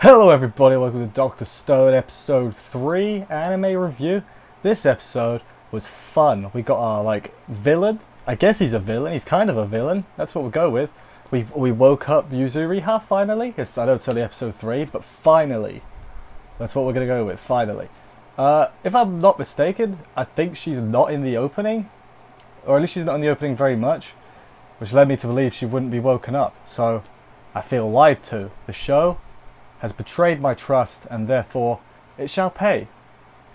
Hello everybody, welcome to Dr. Stone episode 3 anime review. This episode was fun. We got our villain. I guess he's a villain. He's kind of a villain. That's what we'll go with. We woke up Yuzuriha finally. I know it's only episode 3, but finally. That's what we're going to go with, finally. If I'm not mistaken, I think she's not in the opening. Or at least she's not in the opening very much. Which led me to believe she wouldn't be woken up. So, I feel lied to. The show has betrayed my trust, and therefore it shall pay.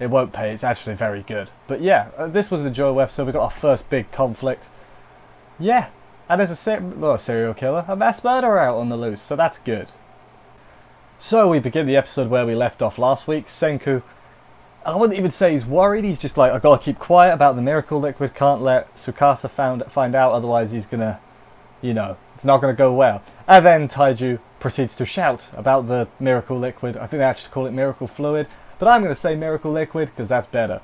It won't pay, it's actually very good. But yeah, this was an enjoyable episode. We got our first big conflict. Yeah, and there's a serial killer, a mass murderer out on the loose, so that's good. So we begin the episode where we left off last week. Senku, I wouldn't even say he's worried, he's just like, I gotta keep quiet about the miracle liquid, can't let Tsukasa find out, otherwise he's gonna, it's not gonna go well. And then Taiju proceeds to shout about the miracle liquid. I think they actually call it miracle fluid, but I'm going to say miracle liquid because that's better.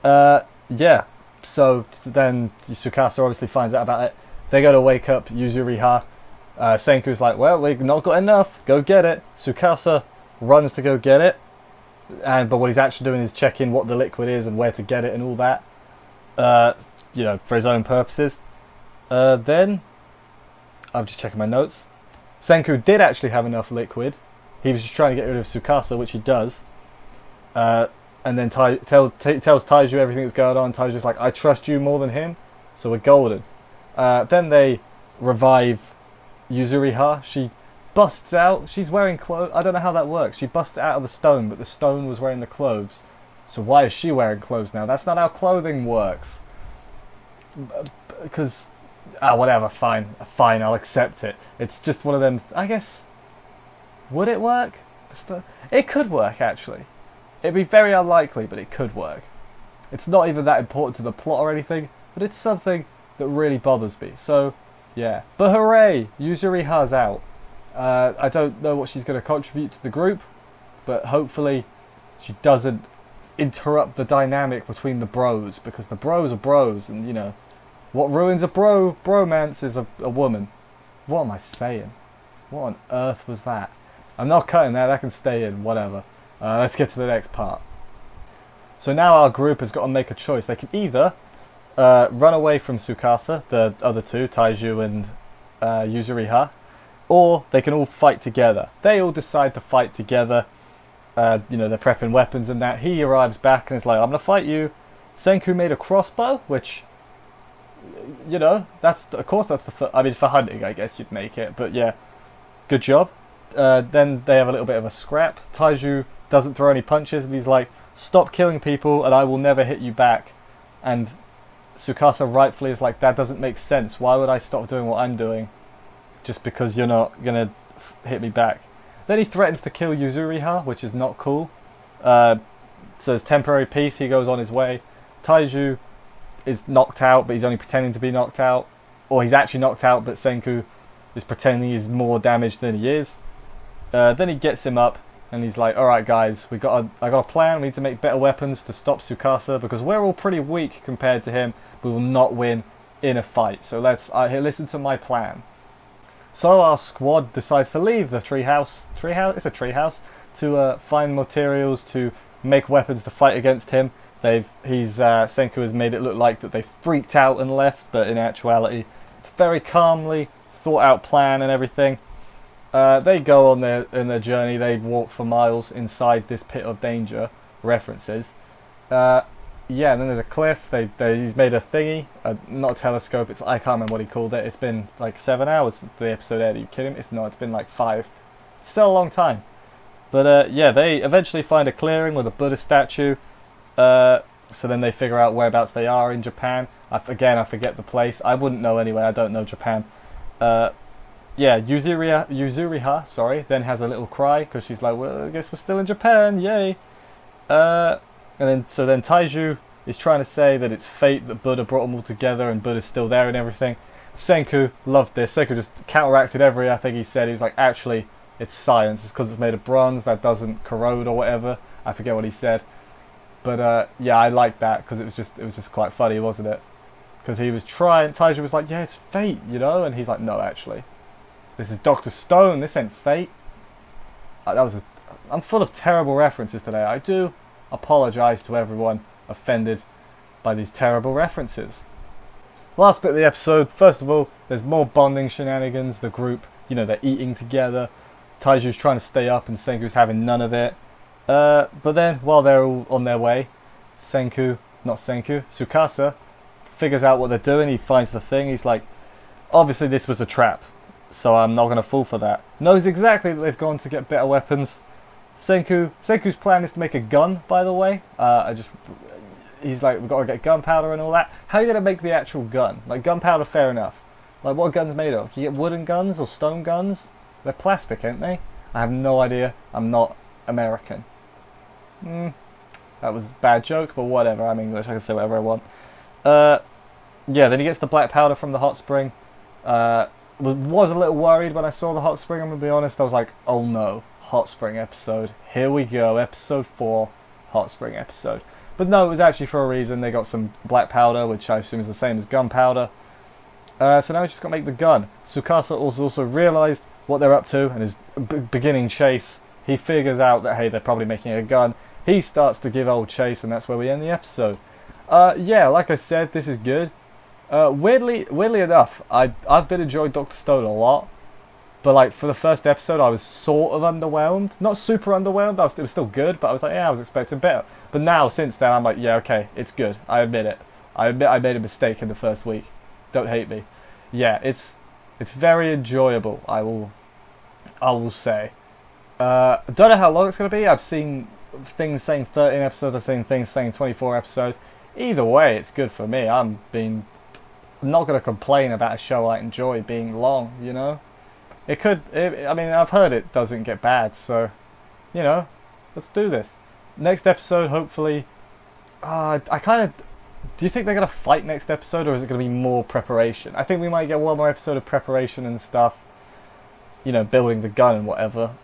Yeah, so then Tsukasa obviously finds out about it. They go to wake up Yuzuriha. Senku's like, well, we've not got enough, go get it. Tsukasa runs to go get it, but what he's actually doing is checking what the liquid is and where to get it and all that, for his own purposes. Then, I'm just checking my notes. Senku did actually have enough liquid. He was just trying to get rid of Tsukasa, which he does. And then tells Taiju everything that's going on. Taiju's like, I trust you more than him, so we're golden. Then they revive Yuzuriha. She busts out. She's wearing clothes. I don't know how that works. She busts out of the stone, but the stone was wearing the clothes. So why is she wearing clothes now? That's not how clothing works. Because... whatever, fine, I'll accept it. It's just one of them, I guess, would it work? It could work, actually. It'd be very unlikely, but it could work. It's not even that important to the plot or anything, but it's something that really bothers me, so, yeah. But hooray, Yuzuriha's out. I don't know what she's going to contribute to the group, but hopefully she doesn't interrupt the dynamic between the bros, because the bros are bros, and, what ruins a bromance is a woman. What am I saying? What on earth was that? I'm not cutting that can stay in, whatever. Let's get to the next part. So now our group has got to make a choice. They can either run away from Tsukasa, the other two, Taiju and Yuzuriha, or they can all fight together. They all decide to fight together. They're prepping weapons and that. He arrives back and is like, I'm going to fight you. Senku made a crossbow, which... that's for hunting, I guess you'd make it, but yeah, good job. Then they have a little bit of a scrap. Taiju doesn't throw any punches, and he's like, stop killing people, and I will never hit you back. And Tsukasa rightfully is like, that doesn't make sense. Why would I stop doing what I'm doing just because you're not gonna hit me back? Then he threatens to kill Yuzuriha, which is not cool. So there's temporary peace. He goes on his way. Taiju is knocked out, but he's only pretending to be knocked out, or he's actually knocked out, but Senku is pretending he's more damaged than he is. Then he gets him up, and he's like, "All right, guys, I got a plan. We need to make better weapons to stop Tsukasa because we're all pretty weak compared to him. We will not win in a fight. So let's listen to my plan." So our squad decides to leave the treehouse. It's a treehouse to find materials to make weapons to fight against him. Senku has made it look like that they freaked out and left, but in actuality, it's a very calmly thought out plan and everything. They go on in their journey. They walk for miles inside this pit of danger. References. And then there's a cliff. He's made a thingy, not a telescope. I can't remember what he called it. It's been like 7 hours since the episode aired. Are you kidding me? It's not. It's been like 5. It's still a long time. But they eventually find a clearing with a Buddha statue. So then they figure out whereabouts they are in Japan. I forget the place. I wouldn't know anyway. I don't know Japan. Yuzuriha, then has a little cry because she's like, well, I guess we're still in Japan, yay. And then Taiju is trying to say that it's fate that Buddha brought them all together and Buddha's still there and everything. Senku loved this. Senku just counteracted everything he said. He was like, actually, it's science. It's because it's made of bronze that doesn't corrode or whatever. I forget what he said. But I liked that because it was just quite funny, wasn't it? Because he was trying. Taiju was like, yeah, it's fate, and he's like, no, actually, this is Dr. Stone. This ain't fate. I'm full of terrible references today. I do apologise to everyone offended by these terrible references. Last bit of the episode, first of all, there's more bonding shenanigans. The group, you know, they're eating together. Taiju's trying to stay up and Senku's having none of it. But then, while they're all on their way, Tsukasa figures out what they're doing. He finds the thing. He's like, obviously this was a trap, so I'm not going to fall for that. Knows exactly that they've gone to get better weapons. Senku's plan is to make a gun, by the way. He's like, we've got to get gunpowder and all that. How are you going to make the actual gun? Like, gunpowder, fair enough. Like, what are guns made of? Can you get wooden guns or stone guns? They're plastic, ain't they? I have no idea. I'm not American. That was a bad joke, but whatever. I'm English. I can say whatever I want. Yeah, then he gets the black powder from the hot spring. Was a little worried when I saw the hot spring, I'm going to be honest. I was like, oh no, hot spring episode. Here we go, episode 4, hot spring episode. But no, it was actually for a reason. They got some black powder, which I assume is the same as gunpowder. So now he's just got to make the gun. Tsukasa also realised what they're up to and is beginning chase. He figures out that, hey, they're probably making a gun. He starts to give old chase, and that's where we end the episode. Yeah, like I said, this is good. Weirdly enough, I've been enjoying Dr. Stone a lot. But like for the first episode, I was sort of underwhelmed. Not super underwhelmed. It was still good, but I was like, yeah, I was expecting better. But now, since then, I'm like, yeah, okay, it's good. I admit it. I admit I made a mistake in the first week. Don't hate me. Yeah, it's very enjoyable. I will say. I don't know how long it's gonna be. I've seen things saying 13 episodes. I've seen things saying 24 episodes. Either way, it's good for me. I'm not gonna complain about a show I enjoy being long. You know. I mean, I've heard it doesn't get bad, so, you know, let's do this. Next episode, hopefully, do you think they're going to fight next episode, or is it going to be more preparation? I think we might get one more episode of preparation and stuff, you know, building the gun and whatever,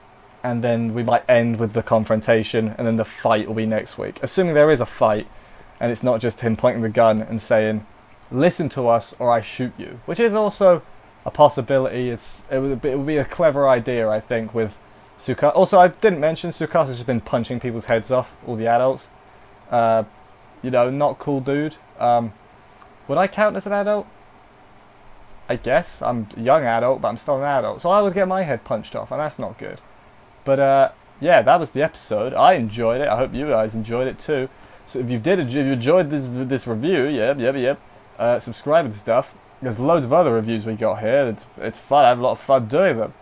and then we might end with the confrontation, and then the fight will be next week. Assuming there is a fight, and it's not just him pointing the gun and saying, listen to us or I shoot you, which is also a possibility. It would be a clever idea, I think, with Tsukasa. Also, I didn't mention Tsukasa's just been punching people's heads off, all the adults. You know, not cool dude. Would I count as an adult? I guess. I'm a young adult, but I'm still an adult. So I would get my head punched off, and that's not good. But yeah, that was the episode. I enjoyed it. I hope you guys enjoyed it too. So if you enjoyed this review, yep. Subscribe and stuff. There's loads of other reviews we got here. It's fun. I have a lot of fun doing them.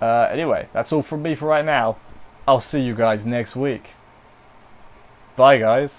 Anyway, that's all from me for right now. I'll see you guys next week. Bye, guys.